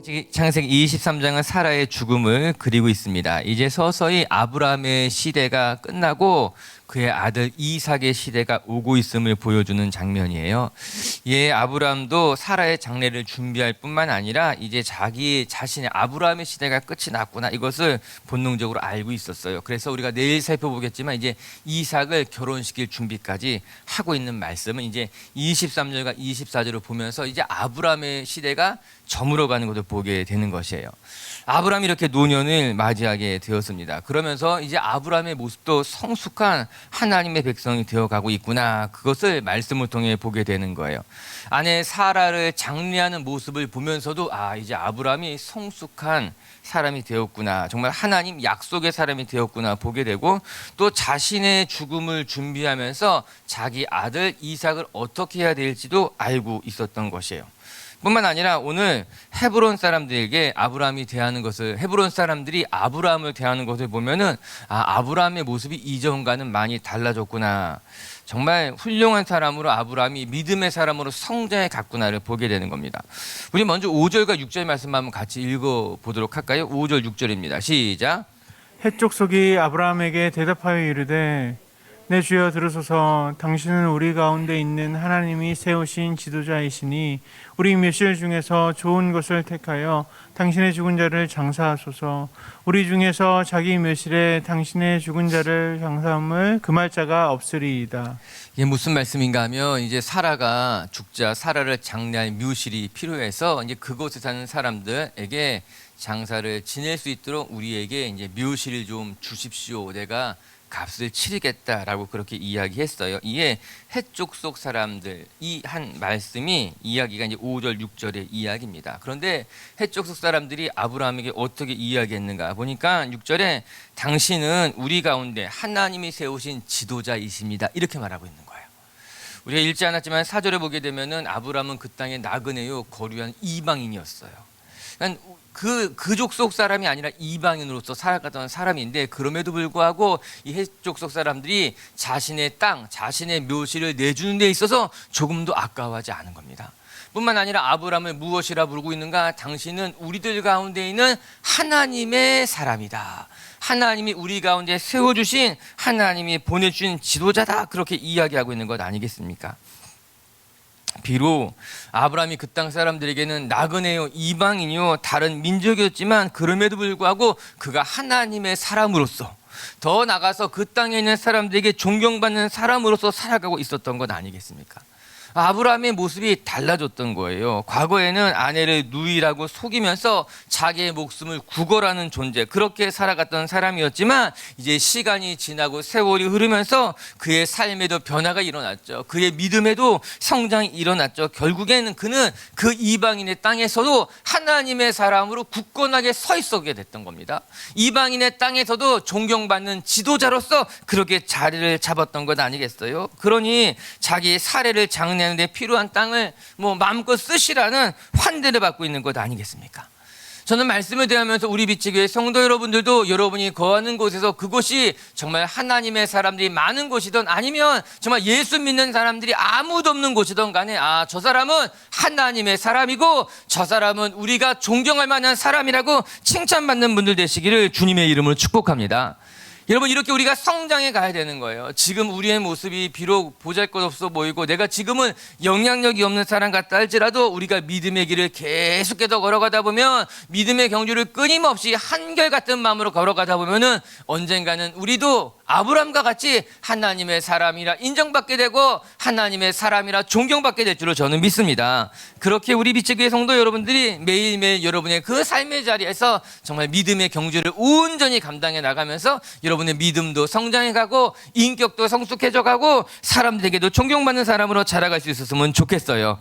창세기 23장은 사라의 죽음을 그리고 있습니다. 이제 서서히 아브라함의 시대가 끝나고 그의 아들 이삭의 시대가 오고 있음을 보여주는 장면이에요. 아브라함도 사라의 장례를 준비할 뿐만 아니라 이제 자기 자신의 아브라함의 시대가 끝이 났구나, 이것을 본능적으로 알고 있었어요. 그래서 우리가 내일 살펴보겠지만 이제 이삭을 결혼시킬 준비까지 하고 있는 말씀은 이제 23절과 24절을 보면서 이제 아브라함의 시대가 저물어가는 것을 보게 되는 것이에요. 아브라함이 이렇게 노년을 맞이하게 되었습니다. 그러면서 이제 아브라함의 모습도 성숙한 하나님의 백성이 되어가고 있구나, 그것을 말씀을 통해 보게 되는 거예요. 아내 사라를 장례하는 모습을 보면서도 이제 아브라함이 성숙한 사람이 되었구나, 정말 하나님 약속의 사람이 되었구나 보게 되고, 또 자신의 죽음을 준비하면서 자기 아들 이삭을 어떻게 해야 될지도 알고 있었던 것이에요. 뿐만 아니라 오늘 헤브론 사람들에게 아브라함이 대하는 것을, 헤브론 사람들이 아브라함을 대하는 것을 보면은 아브라함의 모습이 이전과는 많이 달라졌구나, 정말 훌륭한 사람으로 아브라함이 믿음의 사람으로 성장해 갔구나를 보게 되는 겁니다. 우리 먼저 5절과 6절 말씀 한번 같이 읽어보도록 할까요? 5절 6절입니다. 시작. 헷 족속이 아브라함에게 대답하여 이르되 내 주여 들으소서. 당신은 우리 가운데 있는 하나님이 세우신 지도자이시니 우리 묘실 중에서 좋은 것을 택하여 당신의 죽은 자를 장사하소서. 우리 중에서 자기 묘실에 당신의 죽은 자를 장사함을 금할 자가 없으리이다. 이게 무슨 말씀인가 하면, 이제 사라가 죽자 사라를 장례할 묘실이 필요해서 이제 그곳에 사는 사람들에게 장사를 지낼 수 있도록 우리에게 이제 묘실을 좀 주십시오, 내가 값을 치르겠다라고 그렇게 이야기했어요. 이에 헷족속 사람들, 이 한 말씀이 이야기가 이제 5절 6절의 이야기입니다. 그런데 헷족속 사람들이 아브라함에게 어떻게 이야기했는가 보니까 6절에 당신은 우리 가운데 하나님이 세우신 지도자이십니다, 이렇게 말하고 있는 거예요. 우리가 읽지 않았지만 4절에 보게 되면은 아브라함은 그 땅에 나그네요 거류한 이방인이었어요. 그러니까 그 족속 사람이 아니라 이방인으로서 살아가던 사람인데, 그럼에도 불구하고 이 헷족속 사람들이 자신의 땅, 자신의 묘실을 내주는 데 있어서 조금도 아까워하지 않은 겁니다. 뿐만 아니라 아브라함을 무엇이라 부르고 있는가? 당신은 우리들 가운데 있는 하나님의 사람이다, 하나님이 우리 가운데 세워주신, 하나님이 보내주신 지도자다, 그렇게 이야기하고 있는 것 아니겠습니까? 비록 아브라함이 그 땅 사람들에게는 나그네요, 이방인이요, 다른 민족이었지만 그럼에도 불구하고 그가 하나님의 사람으로서, 더 나아가서 그 땅에 있는 사람들에게 존경받는 사람으로서 살아가고 있었던 것 아니겠습니까? 아브라함의 모습이 달라졌던 거예요. 과거에는 아내를 누이라고 속이면서 자기의 목숨을 구걸하는 존재, 그렇게 살아갔던 사람이었지만 이제 시간이 지나고 세월이 흐르면서 그의 삶에도 변화가 일어났죠. 그의 믿음에도 성장이 일어났죠. 결국에는 그는 그 이방인의 땅에서도 하나님의 사람으로 굳건하게 서 있게 됐던 겁니다. 이방인의 땅에서도 존경받는 지도자로서 그렇게 자리를 잡았던 것 아니겠어요? 그러니 자기의 사례를 장래하는 데 필요한 땅을 마음껏 쓰시라는 환대를 받고 있는 것 아니겠습니까? 저는 말씀을 대하면서 우리 빛의 성도 여러분들도 여러분이 거하는 곳에서 그곳이 정말 하나님의 사람들이 많은 곳이든 아니면 정말 예수 믿는 사람들이 아무도 없는 곳이든 간에 저 사람은 하나님의 사람이고 저 사람은 우리가 존경할 만한 사람이라고 칭찬받는 분들 되시기를 주님의 이름으로 축복합니다. 여러분, 이렇게 우리가 성장해 가야 되는 거예요. 지금 우리의 모습이 비록 보잘것없어 보이고 내가 지금은 영향력이 없는 사람 같다 할지라도 우리가 믿음의 길을 계속해서 걸어가다 보면, 믿음의 경주를 끊임없이 한결같은 마음으로 걸어가다 보면은 언젠가는 우리도 아브라함과 같이 하나님의 사람이라 인정받게 되고 하나님의 사람이라 존경받게 될 줄로 저는 믿습니다. 그렇게 우리 빛의 교회 성도 여러분들이 매일매일 여러분의 그 삶의 자리에서 정말 믿음의 경주를 온전히 감당해 나가면서 여러분의 믿음도 성장해 가고 인격도 성숙해져 가고 사람들에게도 존경받는 사람으로 자라갈 수 있었으면 좋겠어요.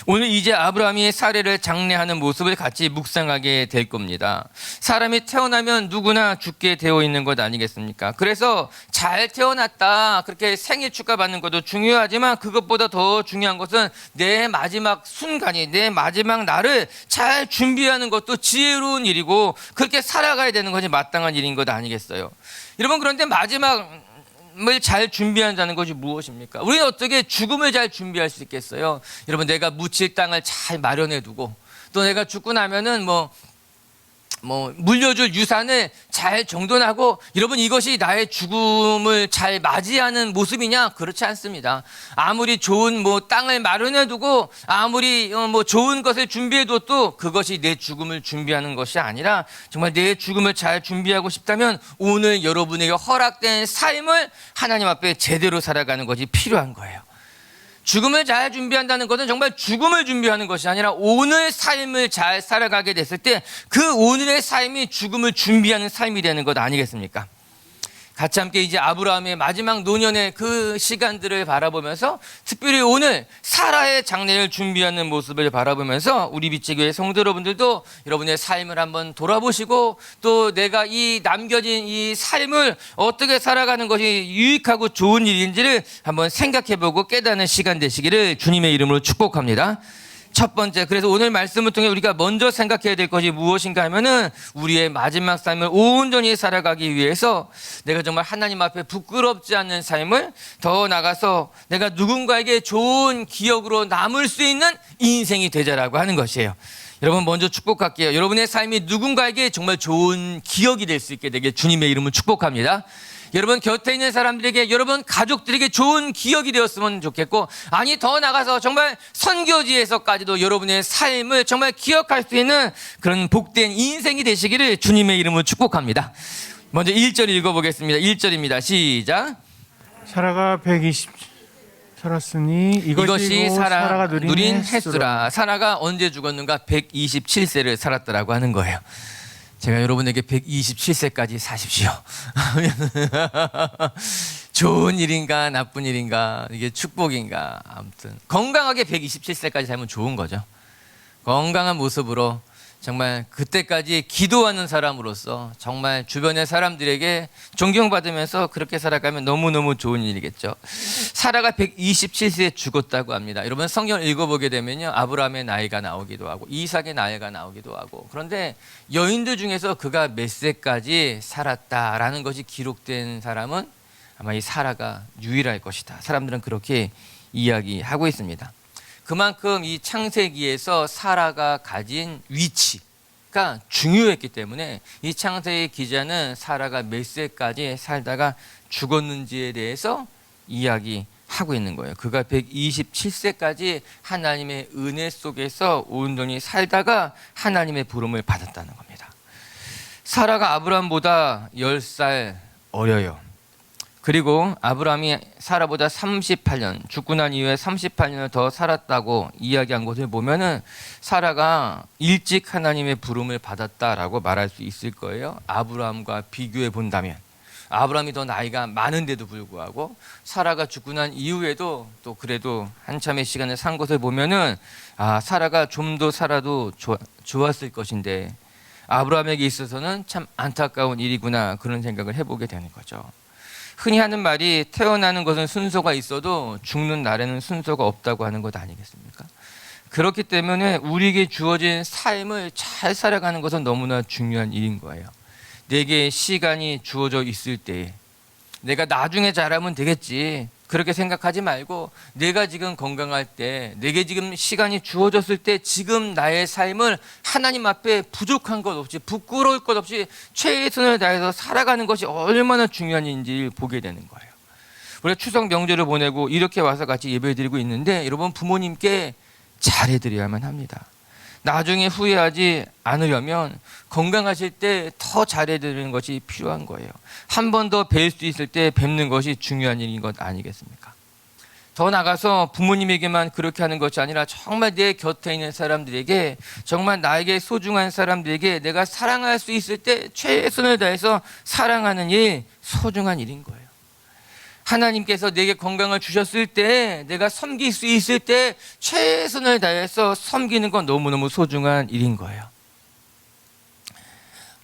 오늘 이제 아브라함이 사례를 장례하는 모습을 같이 묵상하게 될 겁니다. 사람이 태어나면 누구나 죽게 되어 있는 것 아니겠습니까? 그래서 잘 태어났다, 그렇게 생일 축하받는 것도 중요하지만 그것보다 더 중요한 것은 내 마지막 순간이, 내 마지막 날을 잘 준비하는 것도 지혜로운 일이고 그렇게 살아가야 되는 것이 마땅한 일인 것 아니겠어요? 여러분, 그런데 마지막 잘 준비한다는 것이 무엇입니까? 우리는 어떻게 죽음을 잘 준비할 수 있겠어요? 여러분, 내가 묻힐 땅을 잘 마련해 두고 또 내가 죽고 나면은 뭐 물려줄 유산을 잘 정돈하고, 여러분 이것이 나의 죽음을 잘 맞이하는 모습이냐? 그렇지 않습니다. 아무리 좋은 땅을 마련해 두고 아무리 좋은 것을 준비해 둬도 그것이 내 죽음을 준비하는 것이 아니라, 정말 내 죽음을 잘 준비하고 싶다면 오늘 여러분에게 허락된 삶을 하나님 앞에 제대로 살아가는 것이 필요한 거예요. 죽음을 잘 준비한다는 것은 정말 죽음을 준비하는 것이 아니라 오늘 삶을 잘 살아가게 됐을 때 그 오늘의 삶이 죽음을 준비하는 삶이 되는 것 아니겠습니까? 같이 함께 이제 아브라함의 마지막 노년의 그 시간들을 바라보면서, 특별히 오늘 사라의 장례를 준비하는 모습을 바라보면서 우리 빛의교회 성도 여러분들도 여러분의 삶을 한번 돌아보시고, 또 내가 이 남겨진 이 삶을 어떻게 살아가는 것이 유익하고 좋은 일인지를 한번 생각해보고 깨닫는 시간 되시기를 주님의 이름으로 축복합니다. 첫 번째, 그래서 오늘 말씀을 통해 우리가 먼저 생각해야 될 것이 무엇인가 하면은, 우리의 마지막 삶을 온전히 살아가기 위해서 내가 정말 하나님 앞에 부끄럽지 않는 삶을, 더 나가서 내가 누군가에게 좋은 기억으로 남을 수 있는 인생이 되자라고 하는 것이에요. 여러분 먼저 축복할게요. 여러분의 삶이 누군가에게 정말 좋은 기억이 될 수 있게 되게 주님의 이름을 축복합니다. 여러분 곁에 있는 사람들에게, 여러분 가족들에게 좋은 기억이 되었으면 좋겠고, 아니 더 나가서 정말 선교지에서까지도 여러분의 삶을 정말 기억할 수 있는 그런 복된 인생이 되시기를 주님의 이름으로 축복합니다. 먼저 1절 읽어보겠습니다. 1절입니다. 시작. 사라가 120 살았으니 이것이 사라가 누린 햇수라. 사라가 언제 죽었는가? 127세를 살았다라고 하는 거예요. 제가 여러분에게 127세까지 사십시오. 좋은 일인가 나쁜 일인가, 이게 축복인가, 아무튼 건강하게 127세까지 살면 좋은 거죠. 건강한 모습으로 정말 그때까지 기도하는 사람으로서 정말 주변의 사람들에게 존경받으면서 그렇게 살아가면 너무너무 좋은 일이겠죠. 사라가 127세에 죽었다고 합니다. 여러분 성경을 읽어보게 되면요, 아브라함의 나이가 나오기도 하고 이삭의 나이가 나오기도 하고, 그런데 여인들 중에서 그가 몇 세까지 살았다라는 것이 기록된 사람은 아마 이 사라가 유일할 것이다. 사람들은 그렇게 이야기하고 있습니다. 그만큼 이 창세기에서 사라가 가진 위치가 중요했기 때문에 이 창세기 기자는 사라가 몇 세까지 살다가 죽었는지에 대해서 이야기하고 있는 거예요. 그가 127세까지 하나님의 은혜 속에서 온전히 살다가 하나님의 부름을 받았다는 겁니다. 사라가 아브라함보다 10살 어려요. 그리고 아브라함이 사라보다 38년, 죽고 난 이후에 38년을 더 살았다고 이야기한 것을 보면은 사라가 일찍 하나님의 부름을 받았다라고 말할 수 있을 거예요. 아브라함과 비교해 본다면 아브라함이 더 나이가 많은데도 불구하고 사라가 죽고 난 이후에도 또 그래도 한참의 시간을 산 것을 보면은, 사라가 좀 더 살아도 좋았을 것인데 아브라함에게 있어서는 참 안타까운 일이구나, 그런 생각을 해보게 되는 거죠. 흔히 하는 말이, 태어나는 것은 순서가 있어도 죽는 날에는 순서가 없다고 하는 것 아니겠습니까? 그렇기 때문에 우리에게 주어진 삶을 잘 살아가는 것은 너무나 중요한 일인 거예요. 내게 시간이 주어져 있을 때에 내가 나중에 잘하면 되겠지, 그렇게 생각하지 말고, 내가 지금 건강할 때, 내게 지금 시간이 주어졌을 때 지금 나의 삶을 하나님 앞에 부족한 것 없이, 부끄러울 것 없이 최선을 다해서 살아가는 것이 얼마나 중요한 일인지 보게 되는 거예요. 우리가 추석 명절을 보내고 이렇게 와서 같이 예배드리고 있는데, 여러분 부모님께 잘해드려야만 합니다. 나중에 후회하지 않으려면 건강하실 때 더 잘해드리는 것이 필요한 거예요. 한 번 더 뵐 수 있을 때 뵙는 것이 중요한 일인 것 아니겠습니까? 더 나가서 부모님에게만 그렇게 하는 것이 아니라 정말 내 곁에 있는 사람들에게, 정말 나에게 소중한 사람들에게 내가 사랑할 수 있을 때 최선을 다해서 사랑하는 일, 소중한 일인 거예요. 하나님께서 내게 건강을 주셨을 때, 내가 섬길 수 있을 때 최선을 다해서 섬기는 건 너무너무 소중한 일인 거예요.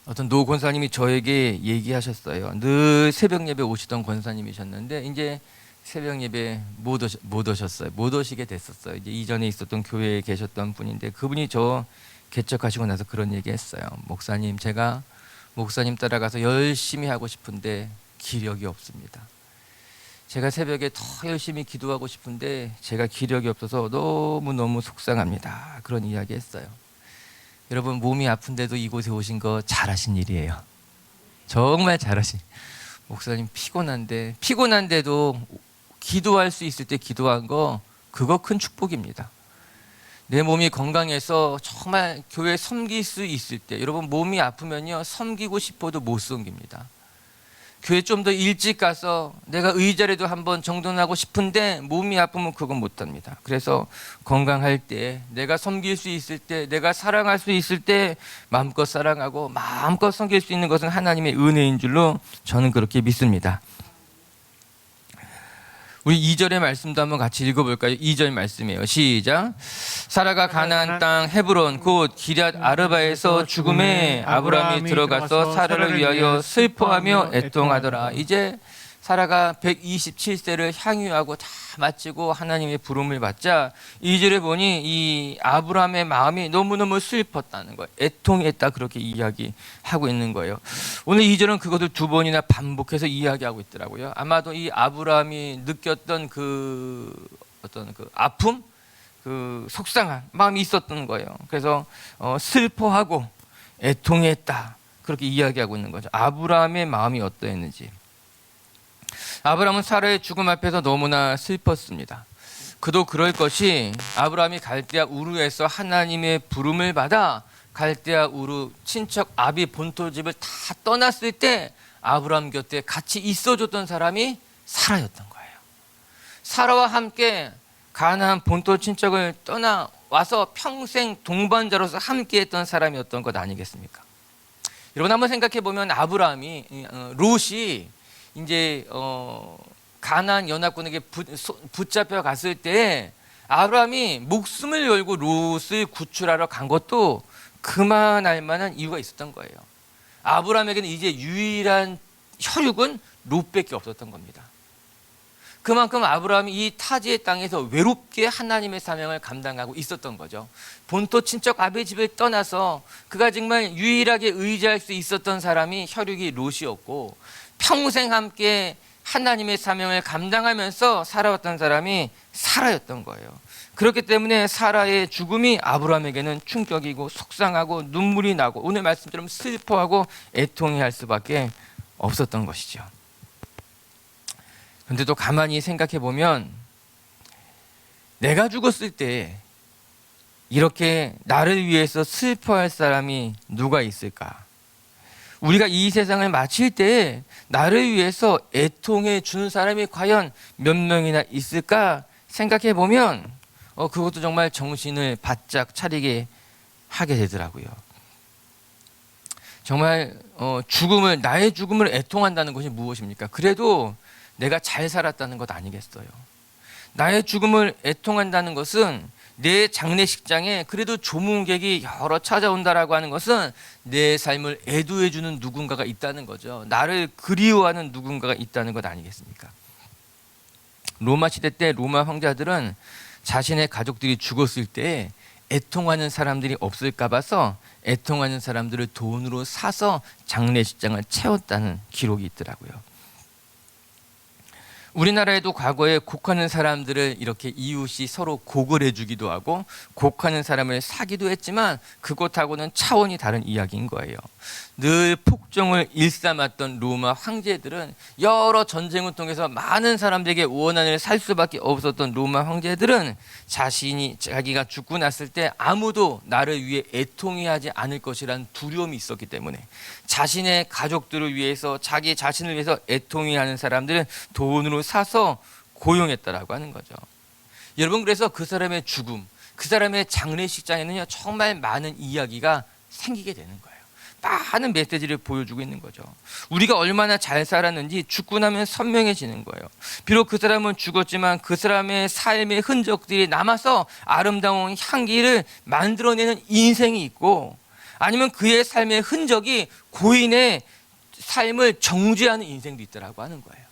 어떤 노 권사님이 저에게 얘기하셨어요. 늘 새벽 예배 오시던 권사님이셨는데 이제 새벽 예배 못 오셨어요. 못 오시게 됐었어요. 이제 이전에 있었던 교회에 계셨던 분인데, 그분이 저 개척하시고 나서 그런 얘기했어요. 목사님, 제가 목사님 따라가서 열심히 하고 싶은데 기력이 없습니다. 제가 새벽에 더 열심히 기도하고 싶은데 제가 기력이 없어서 너무너무 속상합니다. 그런 이야기 했어요. 여러분 몸이 아픈데도 이곳에 오신 거 잘하신 일이에요. 정말 잘하신. 목사님 피곤한데도 기도할 수 있을 때 기도한 거 그거 큰 축복입니다. 내 몸이 건강해서 정말 교회 섬길 수 있을 때, 여러분 몸이 아프면요 섬기고 싶어도 못 섬깁니다. 교회 좀 더 일찍 가서 내가 의자라도 한번 정돈하고 싶은데 몸이 아프면 그건 못합니다. 그래서 건강할 때, 내가 섬길 수 있을 때, 내가 사랑할 수 있을 때 마음껏 사랑하고 마음껏 섬길 수 있는 것은 하나님의 은혜인 줄로 저는 그렇게 믿습니다. 우리 2절의 말씀도 한번 같이 읽어볼까요? 2절 말씀이에요. 시작. 사라가 가나안 땅 헤브론 곧 기럇 아르바에서 죽음에 아브라함이 들어가서 사라를 위하여 슬퍼하며 애통하더라. 이제 사라가 127세를 향유하고 다 마치고 하나님의 부름을 받자 2절에 보니 이 아브라함의 마음이 너무너무 슬펐다는 거예요. 애통했다 그렇게 이야기하고 있는 거예요. 오늘 2절은 그것을 두 번이나 반복해서 이야기하고 있더라고요. 아마도 이 아브라함이 느꼈던 그 어떤 그 아픔, 그 속상한 마음이 있었던 거예요. 그래서 슬퍼하고 애통했다 그렇게 이야기하고 있는 거죠. 아브라함의 마음이 어떠했는지. 아브라함은 사라의 죽음 앞에서 너무나 슬펐습니다. 그도 그럴 것이 아브라함이 갈대아 우르에서 하나님의 부름을 받아 갈대아 우르 친척 아비 본토집을 다 떠났을 때 아브라함 곁에 같이 있어줬던 사람이 사라였던 거예요. 사라와 함께 가나안 본토 친척을 떠나와서 평생 동반자로서 함께했던 사람이었던 것 아니겠습니까? 여러분 한번 생각해 보면 아브라함이 롯이 이제 가나안 연합군에게 붙잡혀 갔을 때 아브라함이 목숨을 걸고 롯을 구출하러 간 것도 그만할 만한 이유가 있었던 거예요. 아브라함에게는 이제 유일한 혈육은 롯밖에 없었던 겁니다. 그만큼 아브라함이 이 타지의 땅에서 외롭게 하나님의 사명을 감당하고 있었던 거죠. 본토 친척 아비의 집을 떠나서 그가 정말 유일하게 의지할 수 있었던 사람이 혈육이 롯이었고 평생 함께 하나님의 사명을 감당하면서 살아왔던 사람이 사라였던 거예요. 그렇기 때문에 사라의 죽음이 아브라함에게는 충격이고 속상하고 눈물이 나고 오늘 말씀처럼 슬퍼하고 애통해할 수밖에 없었던 것이죠. 그런데 또 가만히 생각해 보면 내가 죽었을 때 이렇게 나를 위해서 슬퍼할 사람이 누가 있을까? 우리가 이 세상을 마칠 때 나를 위해서 애통해 주는 사람이 과연 몇 명이나 있을까 생각해 보면 그것도 정말 정신을 바짝 차리게 하게 되더라고요. 정말 나의 죽음을 애통한다는 것이 무엇입니까? 그래도 내가 잘 살았다는 것 아니겠어요? 나의 죽음을 애통한다는 것은 내 장례식장에 그래도 조문객이 여러 찾아온다라고 하는 것은 내 삶을 애도해 주는 누군가가 있다는 거죠. 나를 그리워하는 누군가가 있다는 것 아니겠습니까? 로마 시대 때 로마 황자들은 자신의 가족들이 죽었을 때 애통하는 사람들이 없을까 봐서 애통하는 사람들을 돈으로 사서 장례식장을 채웠다는 기록이 있더라고요. 우리나라에도 과거에 곡하는 사람들을 이렇게 이웃이 서로 곡을 해주기도 하고 곡하는 사람을 사기도 했지만 그것하고는 차원이 다른 이야기인 거예요. 늘 폭정을 일삼았던 로마 황제들은 여러 전쟁을 통해서 많은 사람들에게 원한을 살 수밖에 없었던 로마 황제들은 자기가 죽고 났을 때 아무도 나를 위해 애통해하지 않을 것이라는 두려움이 있었기 때문에 자신의 가족들을 위해서 자기 자신을 위해서 애통해하는 사람들은 돈으로 사서 고용했다라고 하는 거죠. 여러분 그래서 그 사람의 죽음, 그 사람의 장례식장에는요 정말 많은 이야기가 생기게 되는 거예요. 많은 메시지를 보여주고 있는 거죠. 우리가 얼마나 잘 살았는지 죽고 나면 선명해지는 거예요. 비록 그 사람은 죽었지만 그 사람의 삶의 흔적들이 남아서 아름다운 향기를 만들어내는 인생이 있고 아니면 그의 삶의 흔적이 고인의 삶을 정죄하는 인생도 있다라고 하는 거예요.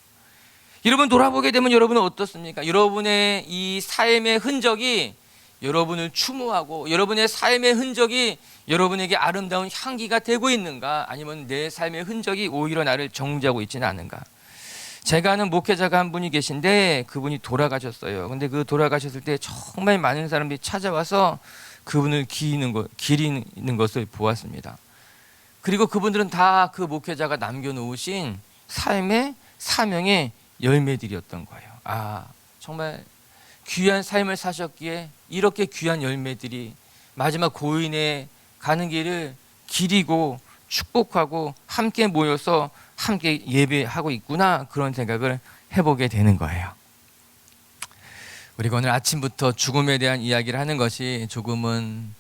여러분 돌아보게 되면 여러분은 어떻습니까? 여러분의 이 삶의 흔적이 여러분을 추모하고 여러분의 삶의 흔적이 여러분에게 아름다운 향기가 되고 있는가? 아니면 내 삶의 흔적이 오히려 나를 정죄하고 있지는 않은가? 제가 아는 목회자가 한 분이 계신데 그분이 돌아가셨어요. 근데 그 돌아가셨을 때 정말 많은 사람들이 찾아와서 그분을 기리는 것을 보았습니다. 그리고 그분들은 다 그 목회자가 남겨놓으신 삶의 사명의 열매들이었던 거예요. 아, 정말 귀한 삶을 사셨기에 이렇게 귀한 열매들이 마지막 고인에 가는 길을 기리고 축복하고 함께 모여서 함께 예배하고 있구나, 그런 생각을 해보게 되는 거예요. 우리가 오늘 아침부터 죽음에 대한 이야기를 하는 것이 조금은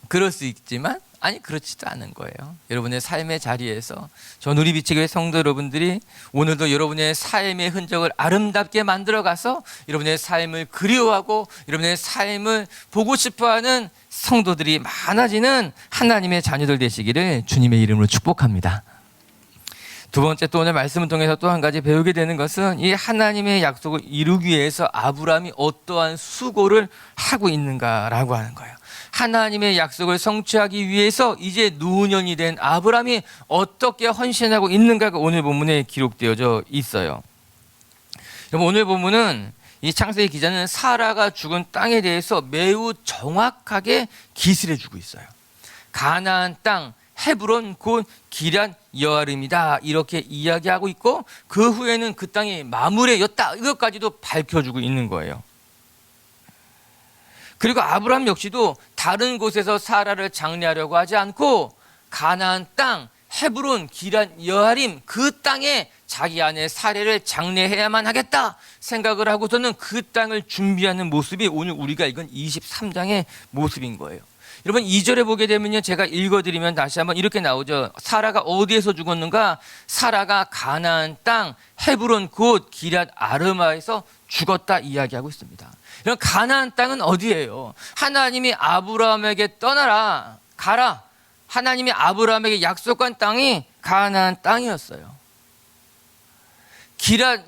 그럴 수 있지만 아니, 그렇지도 않은 거예요. 여러분의 삶의 자리에서 저 누리비치교회 성도 여러분들이 오늘도 여러분의 삶의 흔적을 아름답게 만들어가서 여러분의 삶을 그리워하고 여러분의 삶을 보고 싶어하는 성도들이 많아지는 하나님의 자녀들 되시기를 주님의 이름으로 축복합니다. 두 번째, 또 오늘 말씀을 통해서 또 한 가지 배우게 되는 것은 이 하나님의 약속을 이루기 위해서 아브라함이 어떠한 수고를 하고 있는가라고 하는 거예요. 하나님의 약속을 성취하기 위해서 이제 노년이 된 아브라함이 어떻게 헌신하고 있는가가 오늘 본문에 기록되어져 있어요. 여러분, 오늘 본문은 이 창세기 기자는 사라가 죽은 땅에 대해서 매우 정확하게 기술해 주고 있어요. 가나안 땅 헤브론 곧 기럇 여아림이다, 이렇게 이야기하고 있고, 그 후에는 그 땅이 마므레였다, 이것까지도 밝혀주고 있는 거예요. 그리고 아브라함 역시도 다른 곳에서 사라를 장례하려고 하지 않고 가나안 땅 헤브론 기럇 여아림, 그 땅에 자기 아내 사례를 장례해야만 하겠다 생각을 하고서는 그 땅을 준비하는 모습이 오늘 우리가 읽은 23장의 모습인 거예요. 여러분, 2절에 보게 되면요, 제가 읽어드리면 다시 한번 이렇게 나오죠. 사라가 어디에서 죽었는가? 사라가 가나안 땅 헤브론 곧 기럇 아르마에서 죽었다 이야기하고 있습니다. 그럼 가나안 땅은 어디예요? 하나님이 아브라함에게 떠나라, 가라, 하나님이 아브라함에게 약속한 땅이 가나안 땅이었어요. 기럇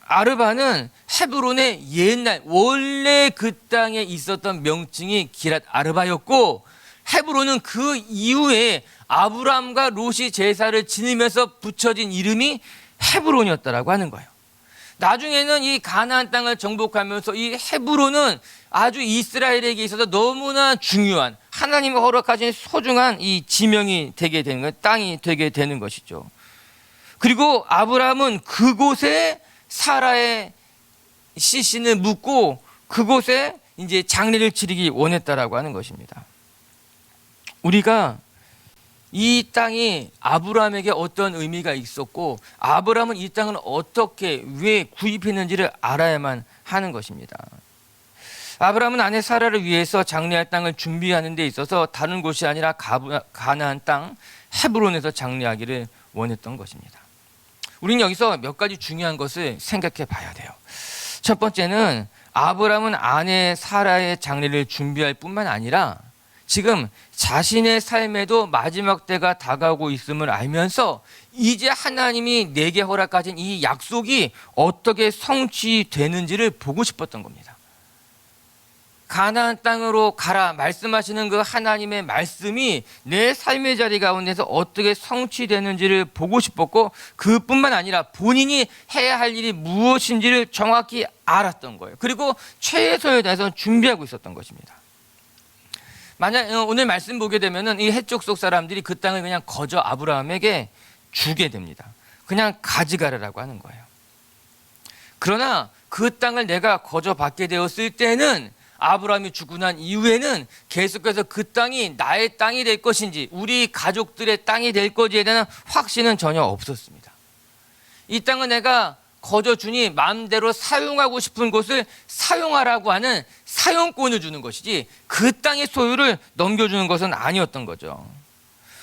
아르바는 헤브론의 옛날 원래 그 땅에 있었던 명칭이 기럇 아르바였고, 헤브론은 그 이후에 아브라함과 롯이 제사를 지내면서 붙여진 이름이 헤브론이었다라고 하는 거예요. 나중에는 이 가나안 땅을 정복하면서 이 헤브론은 아주 이스라엘에게 있어서 너무나 중요한, 하나님이 허락하신 소중한 이 지명이 되게 되는 것, 땅이 되게 되는 것이죠. 그리고 아브라함은 그곳에 사라의 시신을 묻고 그곳에 이제 장례를 치르기 원했다라고 하는 것입니다. 우리가 이 땅이 아브라함에게 어떤 의미가 있었고, 아브라함은 이 땅을 어떻게, 왜 구입했는지를 알아야만 하는 것입니다. 아브라함은 아내 사라를 위해서 장례할 땅을 준비하는 데 있어서 다른 곳이 아니라 가나안 땅 헤브론에서 장례하기를 원했던 것입니다. 우리는 여기서 몇 가지 중요한 것을 생각해 봐야 돼요. 첫 번째는 아브라함은 아내 사라의 장례를 준비할 뿐만 아니라 지금 자신의 삶에도 마지막 때가 다가오고 있음을 알면서 이제 하나님이 내게 허락하신 이 약속이 어떻게 성취되는지를 보고 싶었던 겁니다. 가나안 땅으로 가라 말씀하시는 그 하나님의 말씀이 내 삶의 자리 가운데서 어떻게 성취되는지를 보고 싶었고, 그뿐만 아니라 본인이 해야 할 일이 무엇인지를 정확히 알았던 거예요. 그리고 최선을 다해서 준비하고 있었던 것입니다. 만약 오늘 말씀 보게 되면은 이 해쪽 속 사람들이 그 땅을 그냥 거저 아브라함에게 주게 됩니다. 그냥 가져가라라고 하는 거예요. 그러나 그 땅을 내가 거저 받게 되었을 때는, 아브라함이 죽고 난 이후에는 계속해서 그 땅이 나의 땅이 될 것인지 우리 가족들의 땅이 될 것인지에 대한 확신은 전혀 없었습니다. 이 땅은 내가 거저 주니 마음대로 사용하고 싶은 곳을 사용하라고 하는 사용권을 주는 것이지 그 땅의 소유를 넘겨주는 것은 아니었던 거죠.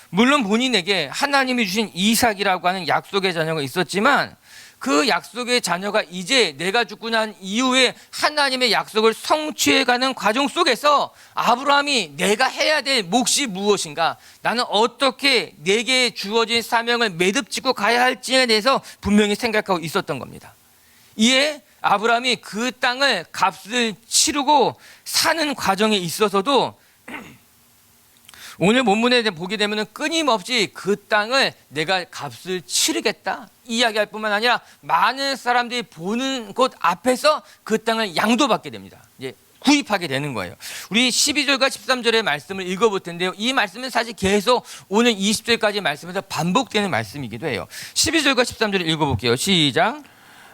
물론 본인에게 하나님이 주신 이삭이라고 하는 약속의 자녀가 있었지만, 그 약속의 자녀가 이제 내가 죽고 난 이후에 하나님의 약속을 성취해가는 과정 속에서 아브라함이 내가 해야 될 몫이 무엇인가, 나는 어떻게 내게 주어진 사명을 매듭짓고 가야 할지에 대해서 분명히 생각하고 있었던 겁니다. 이에 아브라함이 그 땅을 값을 치르고 사는 과정에 있어서도 오늘 본문에 보게 되면 끊임없이 그 땅을 내가 값을 치르겠다 이야기할 뿐만 아니라 많은 사람들이 보는 곳 앞에서 그 땅을 양도받게 됩니다. 이제 구입하게 되는 거예요. 우리 12절과 13절의 말씀을 읽어볼 텐데요. 이 말씀은 사실 계속 오늘 20절까지 말씀에서 반복되는 말씀이기도 해요. 12절과 13절을 읽어볼게요. 시작.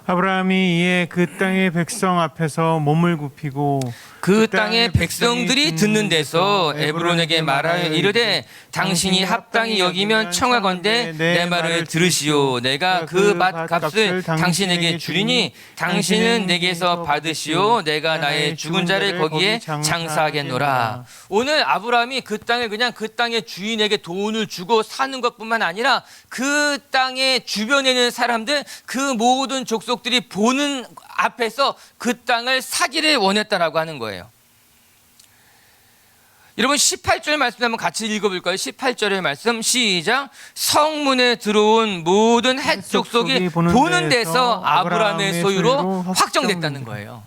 아브라함이 이에 그 땅의 백성 앞에서 몸을 굽히고 그 땅의 백성들이 듣는 데서 에브론에게 말하여 이르되 당신이 합당히 여기면 청하건대 내 말을 들으시오. 내가 그 밭값을 당신에게 주리니 당신은 내게서 받으시오. 내가 나의 죽은 자를 거기에 장사하겠노라. 오늘 아브라함이 그 땅을 그냥 그 땅의 주인에게 돈을 주고 사는 것뿐만 아니라 그 땅의 주변에 있는 사람들, 그 모든 족속들이 보는 앞에서 그 땅을 사기를 원했다라고 하는 거예요. 여러분 18절 말씀 한번 같이 읽어볼까요? 18절의 말씀 시작. 성문에 들어온 모든 헷 족속이 보는 데서 아브라함의 소유로 확정됐다는 거예요.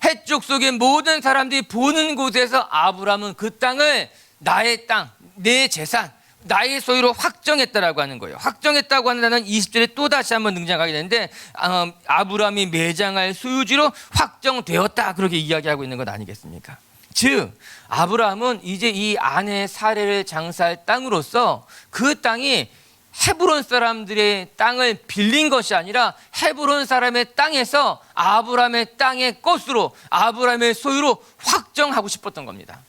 헷 족속의 모든 사람들이 보는 곳에서 아브라함은 그 땅을 나의 땅, 내 재산, 나의 소유로 확정했다라고 하는 거예요. 확정했다고 하는 단어는 20절에 또 다시 한번 등장하게 되는데 아브라함이 매장할 소유지로 확정되었다, 그렇게 이야기하고 있는 것 아니겠습니까? 즉 아브라함은 이제 이 아내 사례를 장사할 땅으로서 그 땅이 헤브론 사람들의 땅을 빌린 것이 아니라 헤브론 사람의 땅에서 아브라함의 땅의 것으로, 아브라함의 소유로 확정하고 싶었던 겁니다.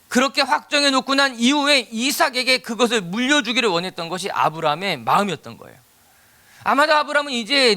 그렇게 확정해 놓고 난 이후에 이삭에게 그것을 물려주기를 원했던 것이 아브라함의 마음이었던 거예요. 아마도 아브라함은 이제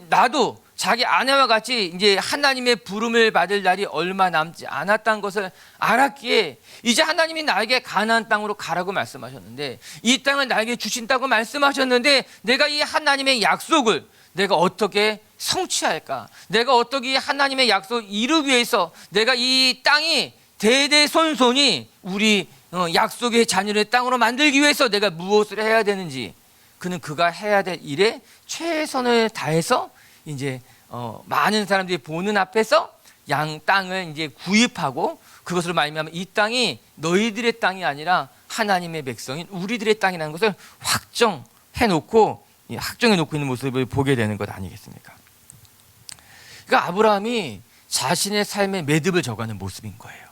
나도 자기 아내와 같이 이제 하나님의 부름을 받을 날이 얼마 남지 않았다는 것을 알았기에 이제 하나님이 나에게 가나안 땅으로 가라고 말씀하셨는데, 이 땅을 나에게 주신다고 말씀하셨는데 내가 이 하나님의 약속을 내가 어떻게 성취할까? 내가 어떻게 하나님의 약속을 이루기 위해서 내가 이 땅이 대대손손이 우리 약속의 자녀의 땅으로 만들기 위해서 내가 무엇을 해야 되는지, 그는 그가 해야 될 일에 최선을 다해서 이제 많은 사람들이 보는 앞에서 양 땅을 이제 구입하고, 그것으로 말미암아 이 땅이 너희들의 땅이 아니라 하나님의 백성인 우리들의 땅이라는 것을 확정해 놓고 있는 모습을 보게 되는 것 아니겠습니까? 그러니까 아브라함이 자신의 삶의 매듭을 져가는 모습인 거예요.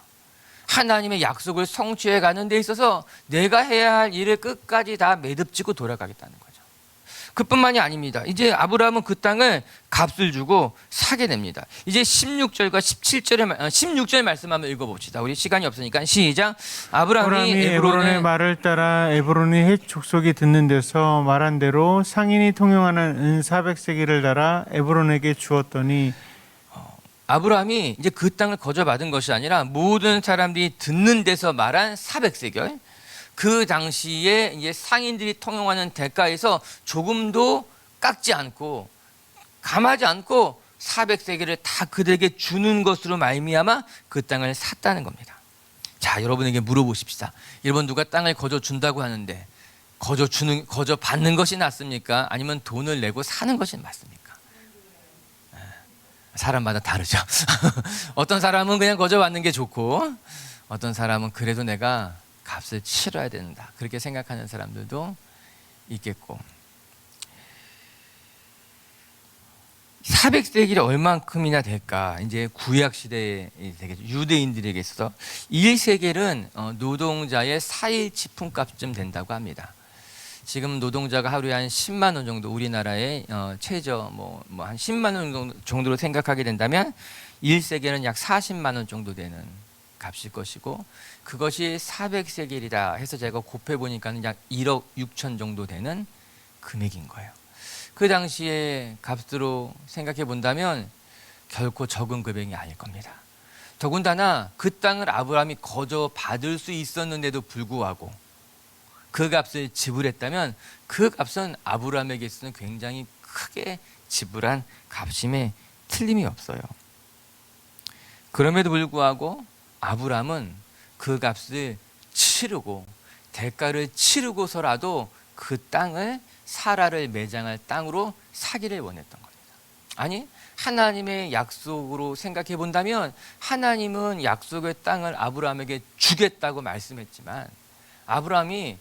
하나님의 약속을 성취해 가는 데 있어서 내가 해야 할 일을 끝까지 다 매듭지고 돌아가겠다는 거죠. 그뿐만이 아닙니다. 이제 아브라함은 그 땅을 값을 주고 사게 됩니다. 이제 16절과 16절 말씀 한번 읽어봅시다. 우리 시간이 없으니까 시작. 아브라함이 에브론의 말을 따라 에브론이 헷 족속이 듣는 데서 말한 대로 상인이 통용하는 은 400세겔을 달아 에브론에게 주었더니, 아브라함이 이제 그 땅을 거저받은 것이 아니라 모든 사람들이 듣는 데서 말한 400세겔, 그 당시에 이제 상인들이 통용하는 대가에서 조금도 깎지 않고 감하지 않고 400세겔을 다 그들에게 주는 것으로 말미암아 그 땅을 샀다는 겁니다. 자, 여러분에게 물어보십시다. 여러분, 누가 땅을 거저 준다고 하는데 거저 받는 것이 낫습니까? 아니면 돈을 내고 사는 것이 맞습니까? 사람마다 다르죠. 어떤 사람은 그냥 거저 받는 게 좋고, 어떤 사람은 그래도 내가 값을 치러야 된다, 그렇게 생각하는 사람들도 있겠고. 400세겔이 얼만큼이나 될까? 이제 구약 시대에 되겠죠. 유대인들에게 있어서 1세겔은 노동자의 4일 치품값쯤 된다고 합니다. 지금 노동자가 하루에 한 10만 원 정도, 우리나라의 최저 한 10만 원 정도로 생각하게 된다면 1세겔은 약 40만 원 정도 되는 값일 것이고, 그것이 400세겔이다 해서 제가 곱해 보니까 약 1억 6천 정도 되는 금액인 거예요. 그 당시의 값으로 생각해 본다면 결코 적은 금액이 아닐 겁니다. 더군다나 그 땅을 아브라함이 거저 받을 수 있었는데도 불구하고 그 값을 지불했다면 그 값은 아브라함에게 있어서는 굉장히 크게 지불한 값임에 틀림이 없어요. 그럼에도 불구하고 아브라함은 그 값을 치르고 대가를 치르고서라도 그 땅을 사라를 매장할 땅으로 사기를 원했던 겁니다. 아니, 하나님의 약속으로 생각해 본다면 하나님은 약속의 땅을 아브라함에게 주겠다고 말씀했지만, 아브라함이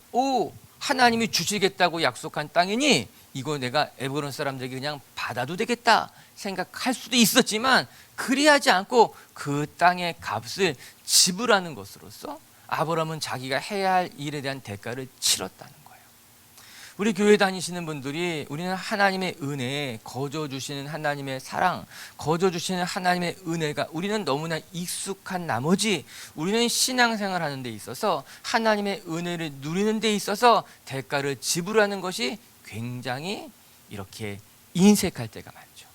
하나님이 주시겠다고 약속한 땅이니 이거 내가 에브론 사람들에게 그냥 받아도 되겠다 생각할 수도 있었지만 그리하지 않고 그 땅의 값을 지불하는 것으로서 아브라함은 자기가 해야 할 일에 대한 대가를 치렀다는 거예요. 우리 교회 다니시는 분들이 우리는 하나님의 은혜, 거저 주시는 하나님의 사랑, 거저 주시는 하나님의 은혜가 우리는 너무나 익숙한 나머지 우리는 신앙생활 하는 데 있어서 하나님의 은혜를 누리는 데 있어서 대가를 지불하는 것이 굉장히 이렇게 인색할 때가 많죠.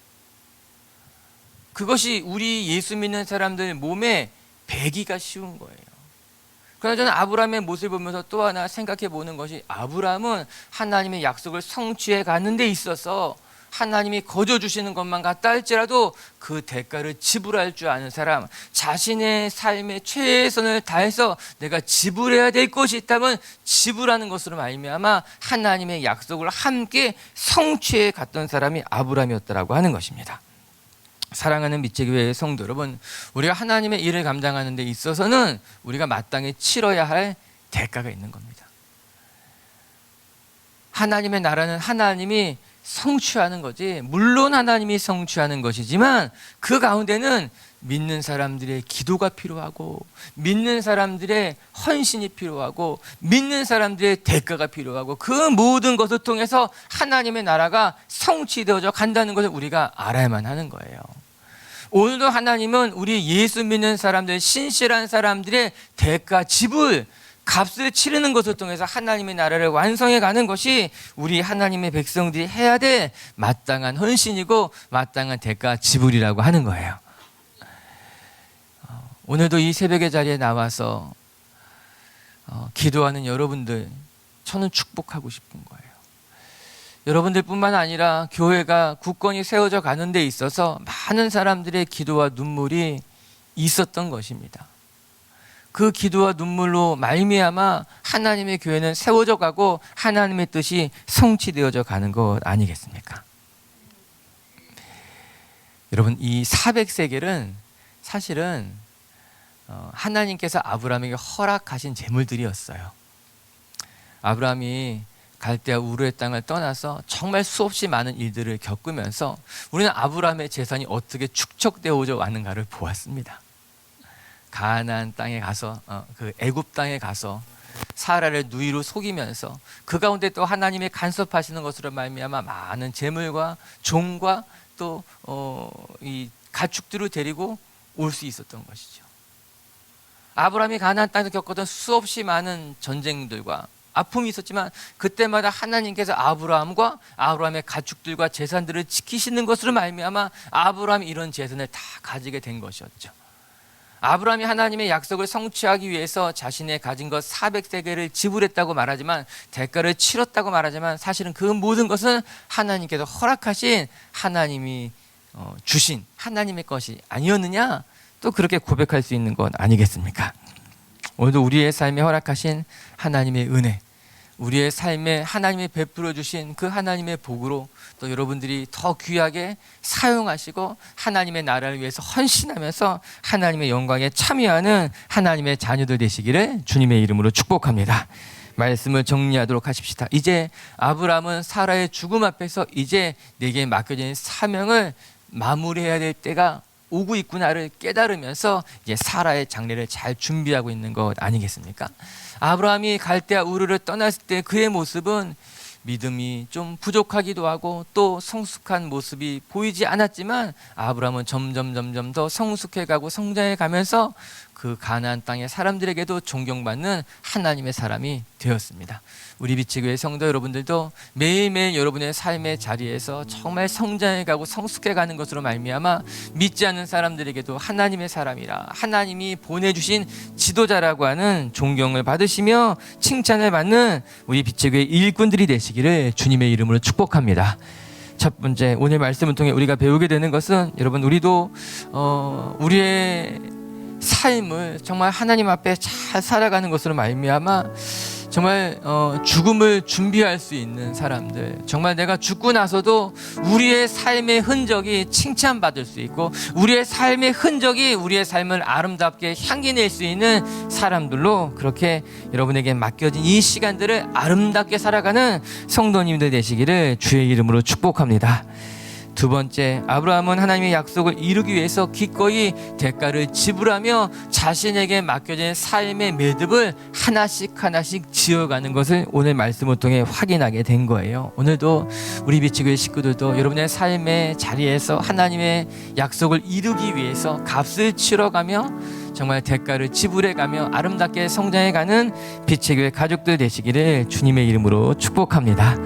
그것이 우리 예수 믿는 사람들 몸에 배기가 쉬운 거예요. 그러나 저는 아브라함의 모습을 보면서 또 하나 생각해 보는 것이 아브라함은 하나님의 약속을 성취해 가는 데 있어서 하나님이 거저 주시는 것만 같다 할지라도 그 대가를 지불할 줄 아는 사람, 자신의 삶의 최선을 다해서 내가 지불해야 될 것이 있다면 지불하는 것으로 말미암아 하나님의 약속을 함께 성취해 갔던 사람이 아브라함이었다라고 하는 것입니다. 사랑하는 밑재교회 성도 여러분, 우리가 하나님의 일을 감당하는 데 있어서는 우리가 마땅히 치러야 할 대가가 있는 겁니다. 하나님의 나라는 하나님이 성취하는 거지, 물론 하나님이 성취하는 것이지만 그 가운데는 믿는 사람들의 기도가 필요하고 믿는 사람들의 헌신이 필요하고 믿는 사람들의 대가가 필요하고 그 모든 것을 통해서 하나님의 나라가 성취되어져 간다는 것을 우리가 알아야만 하는 거예요. 오늘도 하나님은 우리 예수 믿는 사람들, 신실한 사람들의 대가 지불, 값을 치르는 것을 통해서 하나님의 나라를 완성해 가는 것이 우리 하나님의 백성들이 해야 될 마땅한 헌신이고 마땅한 대가 지불이라고 하는 거예요. 오늘도 이 새벽의 자리에 나와서 기도하는 여러분들, 저는 축복하고 싶은 거예요. 여러분들뿐만 아니라 교회가 굳건히 세워져 가는 데 있어서 많은 사람들의 기도와 눈물이 있었던 것입니다. 그 기도와 눈물로 말미암아 하나님의 교회는 세워져 가고 하나님의 뜻이 성취되어져 가는 것 아니겠습니까? 여러분, 이 400세겔은 사실은 하나님께서 아브라함에게 허락하신 재물들이었어요. 아브라함이 갈대아 우르의 땅을 떠나서 정말 수없이 많은 일들을 겪으면서 우리는 아브라함의 재산이 어떻게 축적되어 왔는가를 보았습니다. 가나안 땅에 가서 그 애굽 땅에 가서 사라를 누이로 속이면서 그 가운데 또 하나님의 간섭하시는 것으로 말미암아 많은 재물과 종과 또 이 가축들을 데리고 올 수 있었던 것이죠. 아브라함이 가나안 땅에서 겪었던 수없이 많은 전쟁들과 아픔이 있었지만 그때마다 하나님께서 아브라함과 아브라함의 가축들과 재산들을 지키시는 것으로 말미암아 아브라함이 이런 재산을 다 가지게 된 것이었죠. 아브라함이 하나님의 약속을 성취하기 위해서 자신의 가진 것 400세겔을 지불했다고 말하지만 대가를 치렀다고 말하지만 사실은 그 모든 것은 하나님께서 허락하신 하나님이 주신 하나님의 것이 아니었느냐, 또 그렇게 고백할 수 있는 것 아니겠습니까? 오늘도 우리의 삶에 허락하신 하나님의 은혜, 우리의 삶에 하나님이 베풀어 주신 그 하나님의 복으로 또 여러분들이 더 귀하게 사용하시고 하나님의 나라를 위해서 헌신하면서 하나님의 영광에 참여하는 하나님의 자녀들 되시기를 주님의 이름으로 축복합니다. 말씀을 정리하도록 하십시다. 이제 아브라함은 사라의 죽음 앞에서 이제 내게 맡겨진 사명을 마무리해야 될 때가 오고 있구나를 깨달으면서 이제 사라의 장례를 잘 준비하고 있는 것 아니겠습니까? 아브라함이 갈대아 우르를 떠났을 때 그의 모습은 믿음이 좀 부족하기도 하고 또 성숙한 모습이 보이지 않았지만 아브라함은 점점 더 성숙해가고 성장해가면서 그 가나안 땅의 사람들에게도 존경받는 하나님의 사람이 되었습니다. 우리 빛의교회 성도 여러분들도 매일매일 여러분의 삶의 자리에서 정말 성장해가고 성숙해가는 것으로 말미암아 믿지 않는 사람들에게도 하나님의 사람이라, 하나님이 보내주신 지도자라고 하는 존경을 받으시며 칭찬을 받는 우리 빛의교회 일꾼들이 되시기를 주님의 이름으로 축복합니다. 첫 번째, 오늘 말씀을 통해 우리가 배우게 되는 것은, 여러분, 우리도 우리의 삶을 정말 하나님 앞에 잘 살아가는 것으로 말미암아 정말 죽음을 준비할 수 있는 사람들, 정말 내가 죽고 나서도 우리의 삶의 흔적이 칭찬받을 수 있고 우리의 삶의 흔적이 우리의 삶을 아름답게 향기낼 수 있는 사람들로 그렇게 여러분에게 맡겨진 이 시간들을 아름답게 살아가는 성도님들 되시기를 주의 이름으로 축복합니다. 두 번째, 아브라함은 하나님의 약속을 이루기 위해서 기꺼이 대가를 지불하며 자신에게 맡겨진 삶의 매듭을 하나씩 지어가는 것을 오늘 말씀을 통해 확인하게 된 거예요. 오늘도 우리 비치교회 식구들도 여러분의 삶의 자리에서 하나님의 약속을 이루기 위해서 값을 치러가며 정말 대가를 지불해가며 아름답게 성장해가는 비치교회 가족들 되시기를 주님의 이름으로 축복합니다.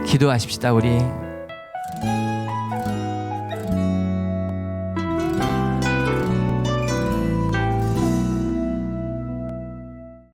기도하십시다. 우리